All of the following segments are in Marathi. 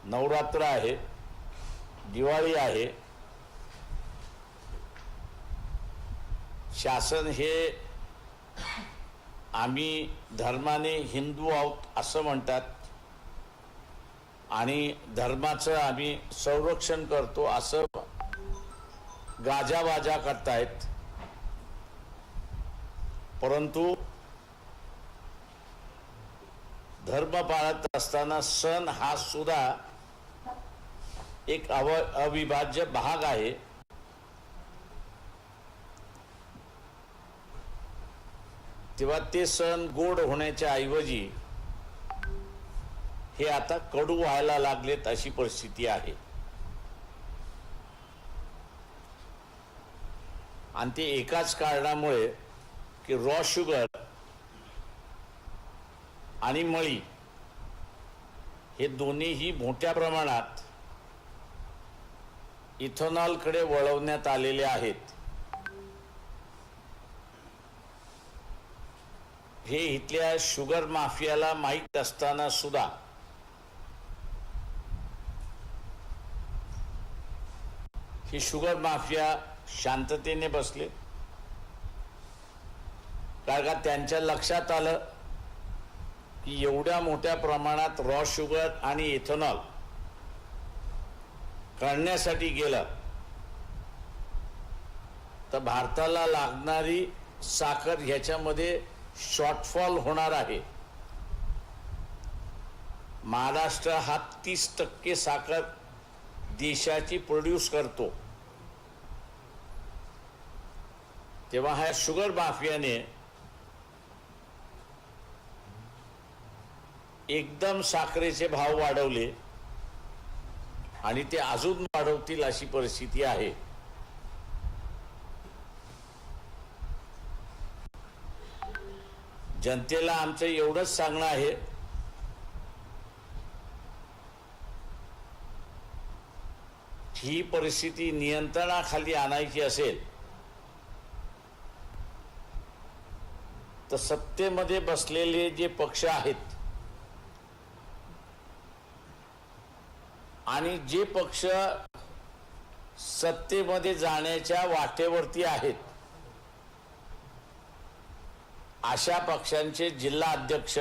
नवरात्र आहे, दिवाळी आहे. शासन हे आम्ही धर्माने हिंदू आहोत असं म्हणतात आणि धर्माचं आम्ही संरक्षण करतो असं गाजावाजा करतायत. परंतु धर्म पाळत असताना सण हा सुद्धा एक अविभाज्य भाग आहे. तेव्हा ते सण गोड होण्याच्या ऐवजी हे आता कडू व्हायला लागलेत अशी परिस्थिती आहे. आणि ते एकाच कारणामुळे की रॉ शुगर आणि मळी हे दोन्हीही मोठ्या प्रमाणात इथेनॉलकडे वळवण्यात आलेले आहेत. हे इथल्या शुगर माफियाला माहीत असताना सुद्धा ही शुगर माफिया शांततेने बसले. कारण का त्यांच्या लक्षात आलं की एवढ्या मोठ्या प्रमाणात रॉ शुगर आणि इथेनॉल काढण्यासाठी गेलं तर भारताला लागणारी साखर ह्याच्यामध्ये शॉर्टफॉल होणार आहे. महाराष्ट्र हा 30% साखर देशाची प्रोड्यूस करतो. तेव्हा ह्या शुगर माफियाने एकदम साखरेचे भाव वाढवले आणि ते अजून वाढवतील अशी परिस्थिती आहे. जनतेला आमचं एवढंच सांगणं आहे ही परिस्थिती नियंत्रणाखाली आणायची असेल तर सत्तेमध्ये बसलेले जे पक्ष आहेत आणि जे पक्ष सत्तेमध्ये जाण्याच्या वाटेवरती आहेत अशा पक्षांचे जिल्हा अध्यक्ष,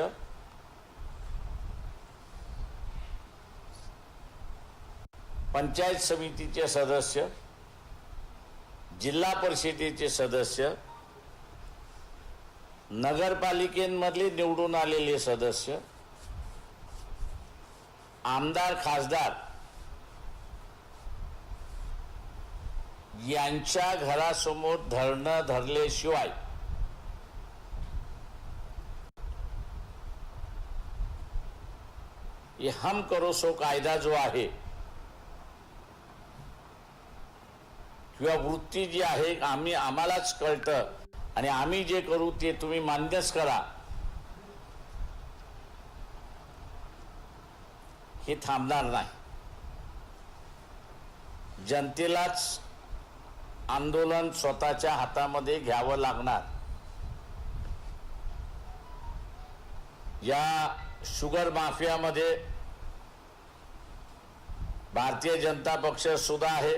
पंचायत समितीचे सदस्य, जिल्हा परिषदेचे सदस्य, नगरपालिकेमधले निवडून आलेले सदस्य, आमदार खासदार यांच्या घरासमोर धरणं धरल्याशिवाय ये हम करो सो कायदा जो आहे किंवा वृत्ती जी आहे आम्हालाच कळतं आणि आम्ही जे करू ते तुम्ही मान्यच करा, हे थांबणार नाही. जनतेलाच आंदोलन स्वतःच्या हातामध्ये घ्यावं लागणार. या शुगर माफियामध्ये भारतीय जनता पक्ष सुद्धा आहे,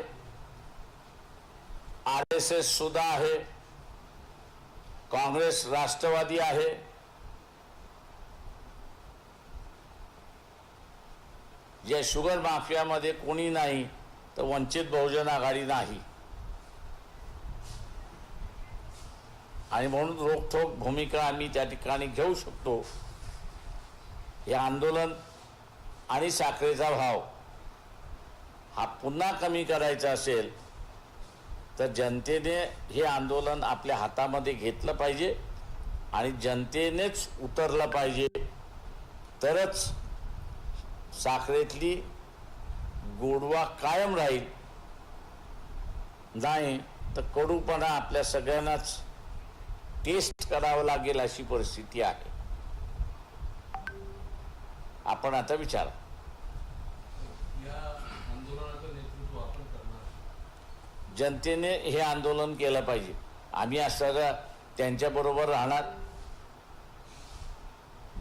RSS सुद्धा आहे, काँग्रेस राष्ट्रवादी आहे. या शुगर माफियामध्ये कोणी नाही तर वंचित बहुजन आघाडी नाही. आणि म्हणून रोखठोक भूमिका आम्ही त्या ठिकाणी घेऊ शकतो. हे आंदोलन आणि साखरेचा भाव हा पुन्हा कमी करायचा असेल तर जनतेने हे आंदोलन आपल्या हातामध्ये घेतलं पाहिजे आणि जनतेनेच उतरलं पाहिजे. तरच साखरेतली गोडवा कायम राहील. नाही तर कडूपणा आपल्या सगळ्यांनाच टेस्ट करावं लागेल अशी परिस्थिती आहे. आपण आता विचारा. जनतेने हे आंदोलन केलं पाहिजे. आम्ही असं त्यांच्याबरोबर राहणार.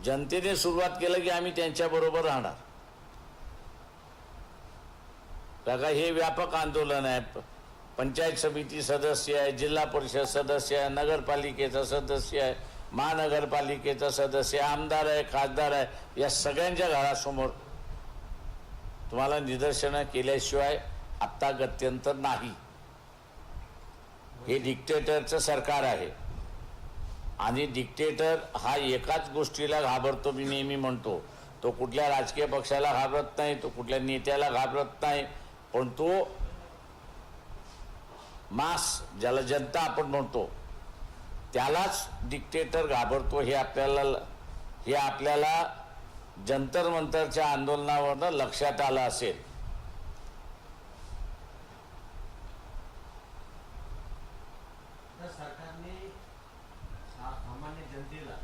जनतेने सुरुवात केलं की आम्ही त्यांच्याबरोबर राहणार. बघा हे व्यापक आंदोलन आहे. पंचायत समिती सदस्य आहे, जिल्हा परिषद सदस्य आहे, नगरपालिकेचा सदस्य आहे, महानगरपालिकेचा सदस्य आहे, आमदार आहे, खासदार आहे, या सगळ्यांच्या घरासमोर तुम्हाला निदर्शनं केल्याशिवाय आत्ता गत्यंतर नाही. हे डिक्टेटरचं सरकार आहे आणि डिक्टेटर हा एकाच गोष्टीला घाबरतो. मी नेहमी म्हणतो, तो कुठल्या राजकीय पक्षाला घाबरत नाही, तो कुठल्या नेत्याला घाबरत नाही, पण तो मास ज्याला जनता आपण म्हणतो त्यालाच डिक्टेटर घाबरतो. हे आपल्याला जंतर मंतरच्या आंदोलनावरनं लक्षात आलं असेल. सरकारने सामान्य जनतेला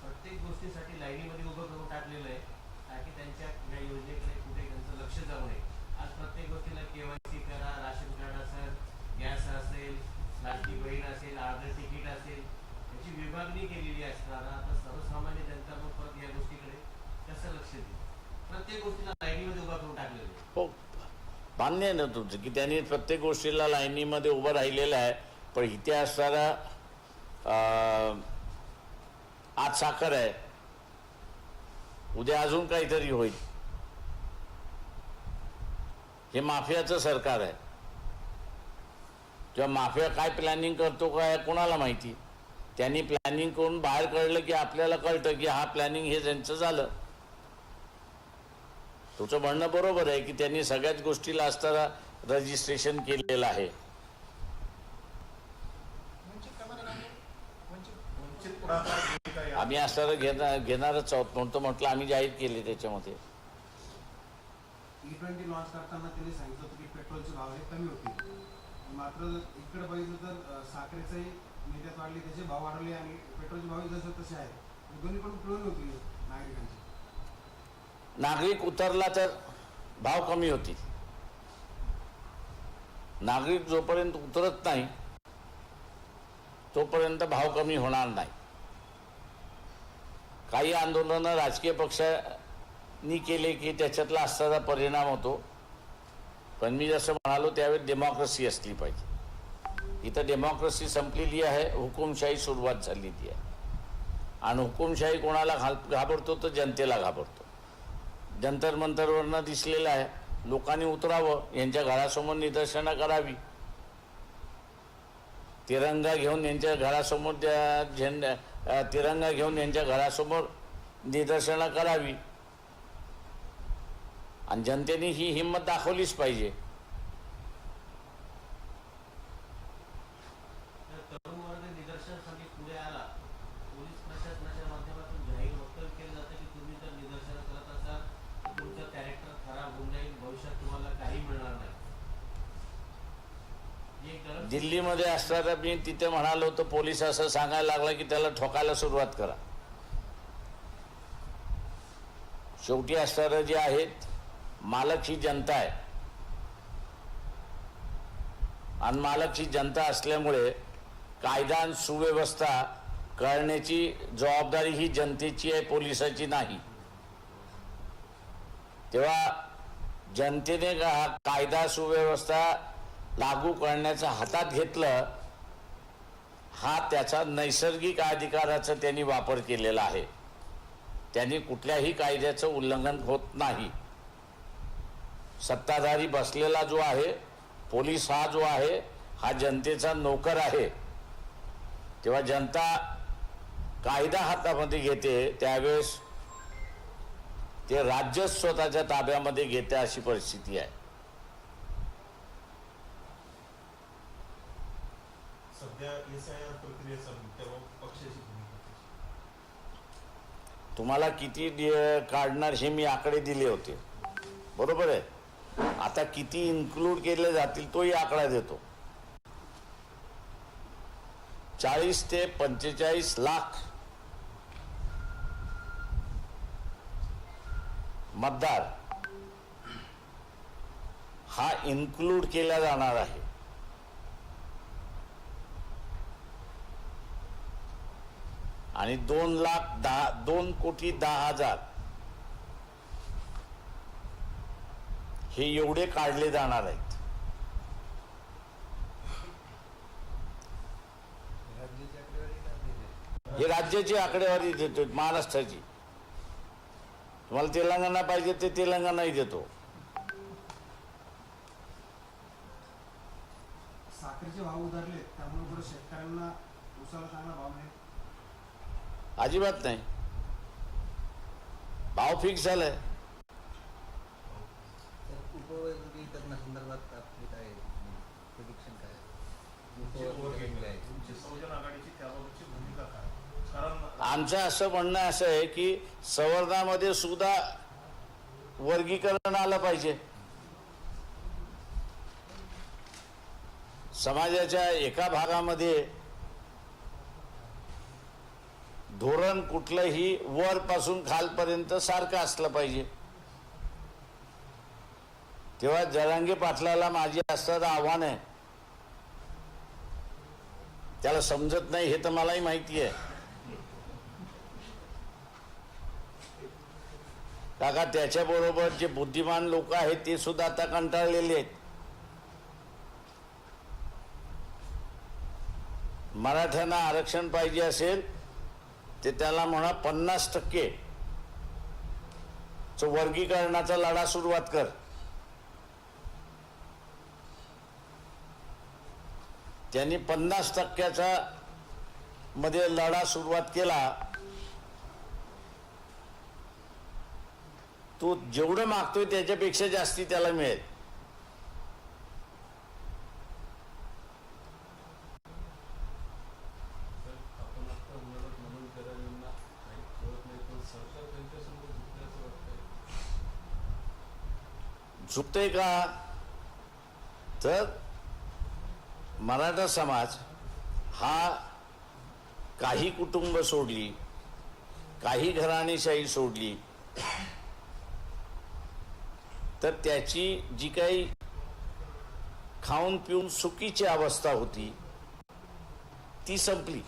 प्रत्येक गोष्टीसाठी लाईनीमध्ये उभं करून टाकलेलं आहे, ताकी त्यांच्या या योजनेकडे कुठे त्यांचं लक्ष जाऊ नये. आज प्रत्येक गोष्टीला केवायसी करा, राशन कार्ड असेल, गॅस असेल, लाडकी बहीण असेल, अर्ध तिकीट असेल, याची विभागणी केलेली असताना आता सर्वसामान्य जनता मग परत या गोष्टीकडे कसं लक्ष देईल? प्रत्येक गोष्टीला लाईनीमध्ये उभं करून टाकलेलं आहे. हो, मान्य आहे ना तुमचं की त्यांनी प्रत्येक गोष्टीला लाईनीमध्ये उभं राहिलेलं आहे. पण इथे असणारा आज साखर आहे, उद्या अजून काहीतरी होईल. हे माफियाचं सरकार आहे. किंवा माफिया काय प्लॅनिंग करतो काय कोणाला माहिती. त्यांनी प्लॅनिंग करून बाहेर काढलं की आपल्याला कळतं की हा प्लॅनिंग हे त्यांचं झालं. तुमचं म्हणणं बरोबर आहे की त्यांनी सगळ्याच गोष्टीला असताना रजिस्ट्रेशन केलेलं आहे. आम्ही असताना घेणारच आहोत म्हणतो, म्हटलं आम्ही जाहीर केले त्याच्यामध्ये. E20 लॉन्च करताना त्यांनी सांगितलं होतं की पेट्रोलचे भाव हे कमी होतील, मात्र इकडे बघितलं तर साखरेचंही निर्यात वाढली, त्याचे भाव वाढवले आणि पेट्रोलचे भाव जसे तसे आहेत. दोन्ही पण पिळून होती नागरिकांची. नागरिक उतरला तर भाव कमी होतील. नागरिक जोपर्यंत उतरत नाही तोपर्यंत भाव कमी होणार नाही. काही आंदोलनं राजकीय पक्षांनी केले की त्याच्यातला असणारा परिणाम होतो. पण मी जसं म्हणालो त्यावेळी डेमोक्रेसी असली पाहिजे. इथं डेमोक्रेसी संपलेली आहे, हुकुमशाही सुरुवात झालेली आहे. आणि हुकुमशाही कोणाला घाबरतो तर जनतेला घाबरतो. जंतर मंतरवरनं दिसलेलं आहे. लोकांनी उतरावं, यांच्या घरासमोर निदर्शनं करावी, तिरंगा घेऊन यांच्या घरासमोर तिरंगा घेऊन यांच्या घरासमोर निदर्शनं करावी. आणि जनतेने ही हिंमत दाखवलीच पाहिजे. तरुण वर्ग निदर्शनासाठी पुढे आला, पोलीस प्रशासनाच्या माध्यमातून जाहीर वक्तव्य केलं जातं की तुम्ही जर निदर्शन करत असाल तर तुमचं कॅरेक्टर खराब होऊन जाईल, भविष्यात तुम्हाला काही मिळणार नाही. दिल्लीमध्ये असताना मी तिथे म्हणालो होतो, पोलीस असं सांगायला लागला की त्याला ठोकायला सुरुवात करा. शेवटी असणारं जे आहेत मालक ही जनता आहे. आणि मालक ही जनता असल्यामुळे कायदा आणि सुव्यवस्था करण्याची जबाबदारी ही जनतेची आहे, पोलिसाची नाही. तेव्हा जनतेने कायदा सुव्यवस्था लागू करण्याचं हातात घेतलं, हा त्याचा नैसर्गिक अधिकाराचा त्यांनी वापर केलेला आहे. त्यांनी कुठल्याही कायद्याचं उल्लंघन होत नाही. सत्ताधारी बसलेला जो आहे, पोलीस हा जो आहे, हा जनतेचा नोकर आहे. तेव्हा जनता कायदा हातामध्ये घेते त्यावेळेस ते राज्य स्वतःच्या ताब्यामध्ये घेते, अशी परिस्थिती आहे. सध्या SIR प्रक्रियेचा तेव्हा पक्षाची भूमिका तुम्हाला किती काढणार हे मी आकडे दिले होते, बरोबर आहे. आता किती इन्क्लूड केले जातील तोही आकडा देतो. 40 ते 45 लाख मतदार हा इन्क्लूड केला जाणार आहे. आणि 2,10,000 हे एवढे काढले जाणार आहेत. हे राज्याची आकडेवारी देतो, महाराष्ट्राची. तुम्हाला तेलंगणा पाहिजे ते तेलंगणाही देतो. साखरेचे भाव उधारले त्यामुळे पुढे शेतकऱ्यांना उसाला चांगला भाव मिळेल. अजिबात नाही. भाव फिक्स झालाय. उपवर्गीकरणासंदर्भात आपली काय प्रेडिक्शन काय तुमची बहुजन आघाडीची त्याबाबतची भूमिका काय? कारण आमचं असं म्हणणं असं आहे की संवर्धनामध्ये सुद्धा वर्गीकरण आलं पाहिजे. समाजाच्या एका भागामध्ये धोरण कुठलंही वरपासून खालपर्यंत सारखं असलं पाहिजे. तेव्हा जरांगे पाटलाला माझी असं आव्हान आहे. त्याला समजत नाही हे तर मलाही माहिती आहे. काका त्याच्याबरोबर जे बुद्धिमान लोक आहेत ते सुद्धा आता कंटाळलेले आहेत. मराठ्यांना आरक्षण पाहिजे असेल ते त्याला म्हणा 50% वर्गीकरणाचा लढा सुरुवात कर. त्यांनी 50% मध्ये लढा सुरुवात केला. तो जेवढं मागतोय त्याच्यापेक्षा जास्ती त्याला मिळेल. आपण आता उन्हाळ्यात म्हणून करायला काही कळत नाही, पण सरकार त्यांच्यासमोर झुकल्याचं वाटतंय. झुकतंय का? तर मराठा समाज हा काही कुटुंब सोडली, काही घराणेशाही सोडली तर त्याची जी काही खाऊन पिऊन सुखीची अवस्था होती ती संपली.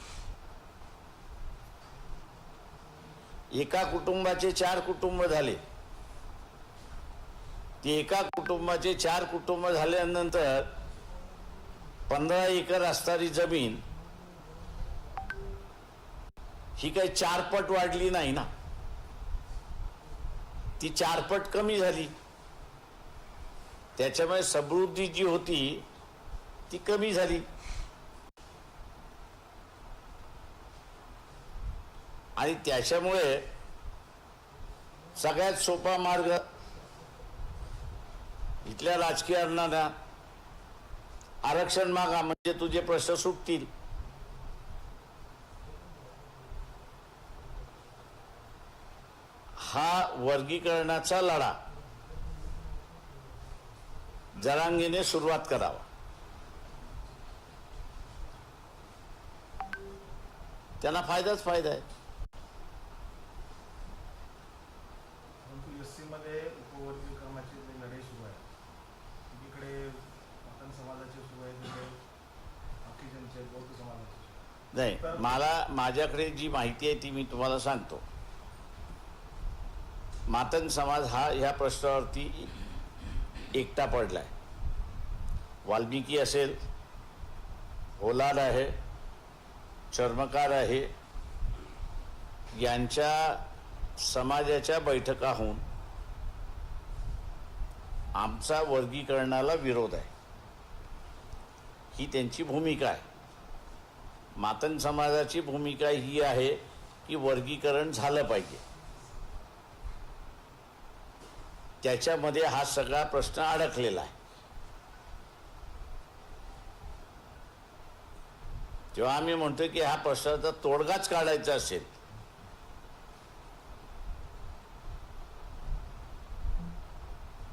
एका कुटुंबाचे 4 कुटुंब झाले. ते एका कुटुंबाचे 4 कुटुंब झाल्यानंतर 15 एकर असणारी जमीन ही काही 4 पट वाढली नाही ना, ती 4 पट कमी झाली. त्याच्यामुळे समृद्धी जी होती ती कमी झाली. आणि त्याच्यामुळे सगळ्यात सोपा मार्ग इथल्या राजकारण्यांना आरक्षण मागा म्हणजे तुझे प्रश्न सुटतील. हा वर्गीकरणाचा लढा जरांगेने सुरुवात करावा. त्यांना फायदाच फायदा आहे. परंतु एस मध्ये उपवर्गीकरणाचे जे लढाई सुरू आहे, इकडे मटन समाजाचे सुरू आहे, तिकडे बाकीच्यांचे बौद्ध समाजाचे. नाही, माझ्याकडे जी माहिती आहे ती मी तुम्हाला सांगतो. मातंग समाज हा ह्या प्रश्नावरती एकटा पडलाय. वाल्मिकी असेल, होलार आहे, चर्मकार आहे, यांच्या समाजाच्या बैठका होऊन आमचा वर्गीकरणाला विरोध आहे ही त्यांची भूमिका आहे. मातंग समाजाची भूमिका ही आहे की वर्गीकरण झालं पाहिजे. त्याच्यामध्ये हा सगळा प्रश्न अडकलेला आहे. जेव्हा आम्ही म्हणतो की हा प्रश्नाचा तोडगाच काढायचा असेल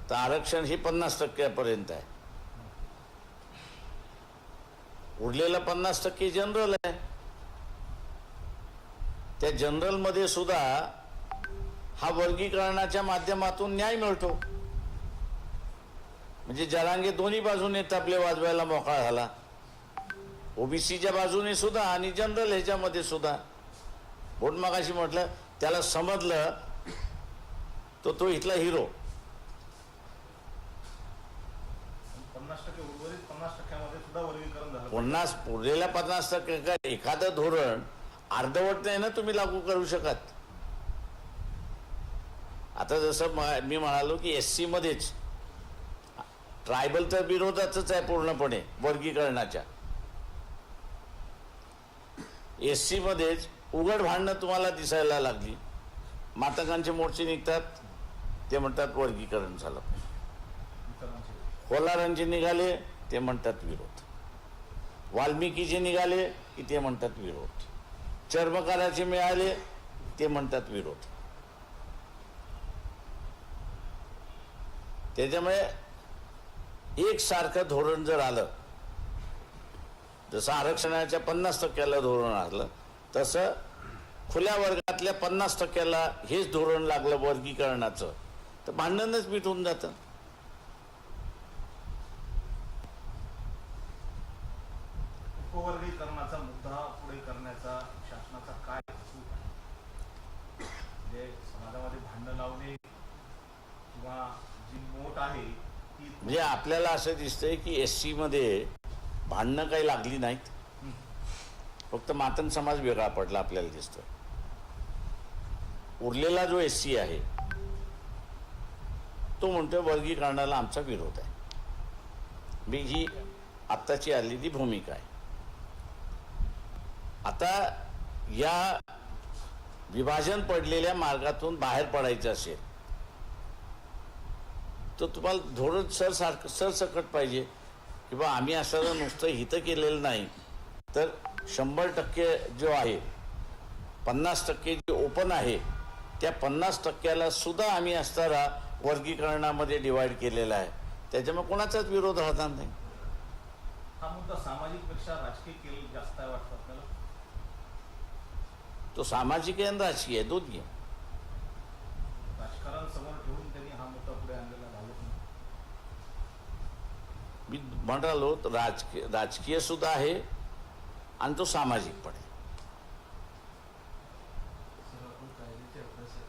तर आरक्षण हे 50% आहे. उरलेलं 50% जनरल आहे. त्या जनरल मध्ये सुद्धा हा वर्गीकरणाच्या माध्यमातून न्याय मिळतो. म्हणजे जरांगे दोन्ही बाजूने तबले वाजवायला मोकळा झाला. ओबीसीच्या बाजूने सुद्धा आणि जनरल ह्याच्यामध्ये सुद्धा. बोट मगाशी म्हटलं त्याला समजलं तो इथला हिरो. 50% उर्वरित 50% सुद्धा वर्गीकरण झालं. 50 उरलेल्या 50% काय एखादं धोरण अर्धवट नाही ना तुम्ही लागू करू शकत. आता जसं मी म्हणालो की SC मध्येच ट्रायबल तर विरोधातच आहे पूर्णपणे वर्गीकरणाच्या. SC मध्येच उघड भांडणं तुम्हाला दिसायला लागली. मातंगांचे मोर्चे निघतात, ते म्हणतात वर्गीकरण झालं. कोलारांचे निघाले, ते म्हणतात विरोध. वाल्मिकीचे निघाले की ते म्हणतात विरोध. चर्मकाराचे मिळाले, ते म्हणतात विरोध. त्याच्यामुळे एकसारखं धोरण जर आलं, जसं आरक्षणाच्या 50%ला धोरण आलं, तसं खुल्या वर्गातल्या 50%ला हेच धोरण लागलं वर्गीकरणाचं, तर भांडणच मिटून जातं. उपवर्गीकरणाचा मुद्दा पुढे करण्याचा शासनाचा काय हेतू आहे? म्हणजे समाजामध्ये भांडण लावणे किंवा जी मोठ आहे ती म्हणजे आपल्याला असं दिसतंय की SC मध्ये भांडणं काही लागली नाहीत, फक्त मातंग समाज वेगळा पडला आपल्याला दिसतोय. उरलेला जो SC आहे तो म्हणतोय वर्गीकरणाला आमचा विरोध आहे. मी ही आत्ताची आलेली भूमिका आहे. आता या विभाजन पडलेल्या मार्गातून बाहेर पडायचं असेल तर तुम्हाला धोरण सरसकट पाहिजे की बा आम्ही असं नुसतं हित केलेलं नाही, तर 100% जो आहे, 50% जे ओपन आहे, त्या 50%ला सुद्धा आम्ही असताना वर्गीकरणामध्ये डिवाइड केलेला आहे. त्याच्यामुळे कोणाचाच विरोध राहणार नाही. हा मुद्दा सामाजिक पेक्षा राजकीय केलं जास्त आहे वाटतं आपल्याला. तो सामाजिक आहे आणि राजकीय आहे, दोन्ही आहे. राजकारण समोर ठेवून त्यांनी हा मुद्दा पुढे आणलेला भावत नाही. मी म्हणालो राजकीय सुद्धा आहे आणि तो सामाजिक पण आहे. सर, आपण कायद्याच्या अभ्यासात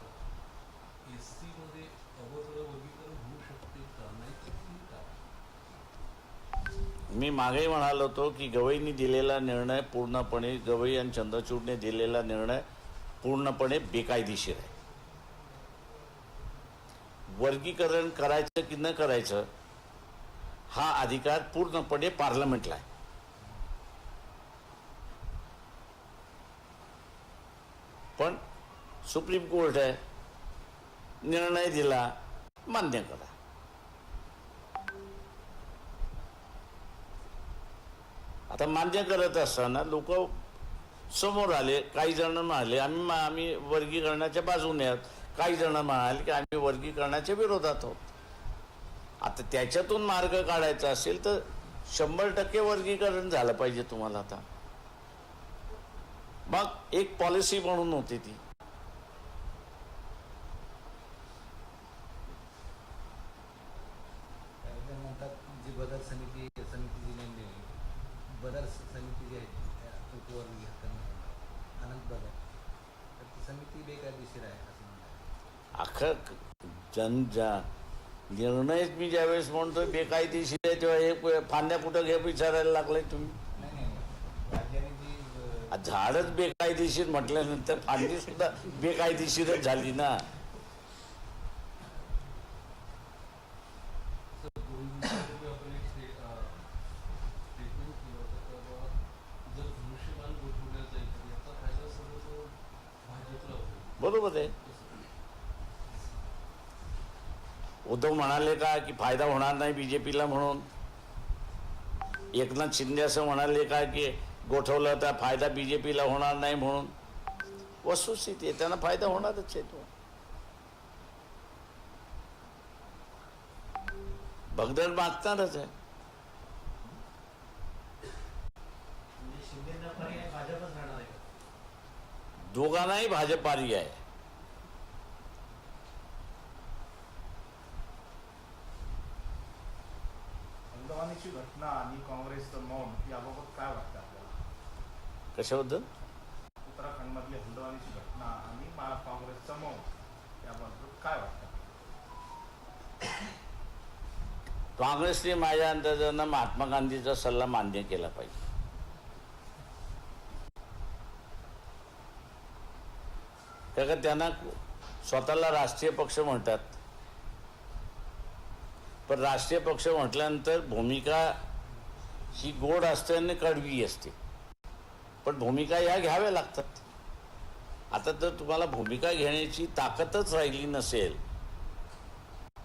SC मध्ये अवघड वर्गीकरण होऊ शकते का, नाही तर काय? मी मागेही म्हणालो होतो की गवईंनी दिलेला निर्णय पूर्णपणे, गवई आणि चंद्रचूडने दिलेला निर्णय पूर्णपणे बेकायदेशीर आहे. वर्गीकरण करायचं की न करायचं हा अधिकार पूर्णपणे पार्लमेंटला आहे. पण सुप्रीम कोर्ट आहे, निर्णय दिला, मान्य करा. आता मान्य करत असताना लोक समोर आले, काही जण म्हणाले आम्ही वर्गीकरणाच्या बाजूने आहोत, काही जण म्हणाले की आम्ही वर्गीकरणाच्या विरोधात आहोत. आता त्याच्यातून मार्ग काढायचा असेल तर 100% वर्गीकरण झालं पाहिजे तुम्हाला. आता मग एक पॉलिसी म्हणून होती ती. काय म्हणतात जी बदल समिती जी नेमलेली, बदल समिती जी आहे त्या उपवर्गीकरण अनंत बदल, तर ती समिती बेकायदेशीर आहे असं म्हणतात. अख्खं निर्णय मी ज्यावेळेस म्हणतोय बेकायदेशीर आहे, तेव्हा हे फांद्या कुठं घे विचारायला लागलाय तुम्ही. नाही राज्याने जी झाडच बेकायदेशीर म्हटल्यानंतर फांदी सुद्धा बेकायदेशीरच झाली ना. सर, 2 दिवसापूर्वी आपण एक स्टेटमेंट केलं होतं की बाबा जर धनुष्यबाण गोठवल्या जाईल तर याचा फायदा सर्व भाजपला होईल. बरोबर आहे. उद्धव म्हणाले का की फायदा होणार नाही BJPला म्हणून? एकनाथ शिंदे असं म्हणाले का की गोठवलं तर फायदा BJPला होणार नाही म्हणून? वस्तुस्थिती आहे, त्यांना फायदा होणारच आहे. तो भगदड मागणारच आहे. म्हणजे शिंदेना पर्याय भाजपच राहणार आहे का? दोघांनाही भाजप पर्याय आहे. हलदवानीची घटना आणि काँग्रेसचं मौन याबाबत काय वाटतं आपल्याला? कशाबद्दल? उत्तराखंडमधली हलदवानीची घटना आणि काँग्रेसचं मौन याबद्दल काय वाटतं? काँग्रेसने माझ्या अंदाजानं महात्मा गांधीचा सल्ला मान्य केला पाहिजे. कारण त्यांना स्वतःला राष्ट्रीय पक्ष म्हणतात, पण राष्ट्रीय पक्ष म्हटल्यानंतर भूमिका ही गोड असते आणि कडवी असते, पण भूमिका या घ्याव्या लागतात. आता जर तुम्हाला भूमिका घेण्याची ताकदच राहिली नसेल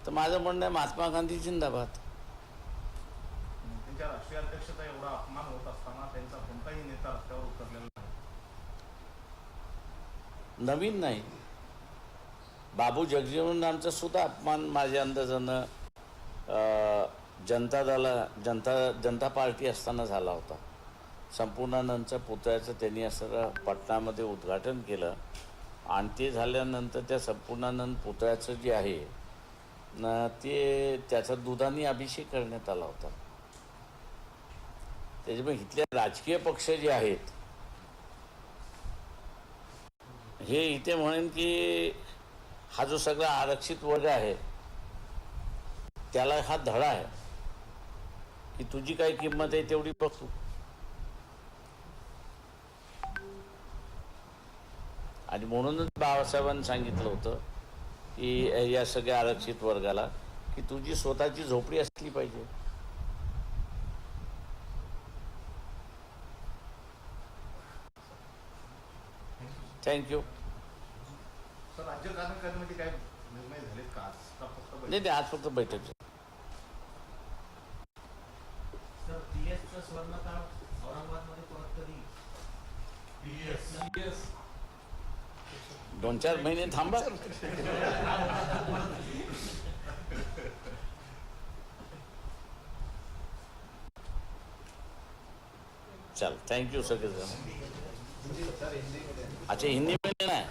तर माझं म्हणणं आहे महात्मा गांधी जिंदाबाद. त्यांच्या राष्ट्रीय अध्यक्षाचा एवढा अपमान होत असताना त्यांचा कोणताही नेता रस्त्यावर उतरलेला नाही. नवीन नाही, बाबू जगजीवनरामचा सुद्धा अपमान माझ्या अंदाजानं जनता पार्टी असताना झाला होता. संपूर्णानंदच्या पुतळ्याचं त्यांनी असं पटनामध्ये उद्घाटन केलं आणि ते झाल्यानंतर त्या संपूर्णानंद पुतळ्याचं जे आहे ना ते त्याचा दुधाने अभिषेक करण्यात आला होता. त्याच्यामुळे इथले राजकीय पक्ष जे आहेत हे इथे म्हणेन की हा जो सगळा आरक्षित वर्ग आहे त्याला हा धडा आहे की तुझी काय किंमत आहे तेवढी बघ तू. आणि म्हणूनच बाबासाहेबांनी सांगितलं होतं की या सगळ्या आरक्षित वर्गाला की तुझी स्वतःची झोपडी असली पाहिजे. थँक्यू. सर, राज्य कार्यकारिणीमध्ये काय निर्णय झालेत का आज का फक्त बैठक? नाही आज फक्त बैठक झाली. सर PS स्वर्णकाळ औरंगाबादमध्ये परत कधी? Yes. 2-4 महिने थांबा. चल थँक्यू सगळेजण. अच्छा हिंदी में लेना है.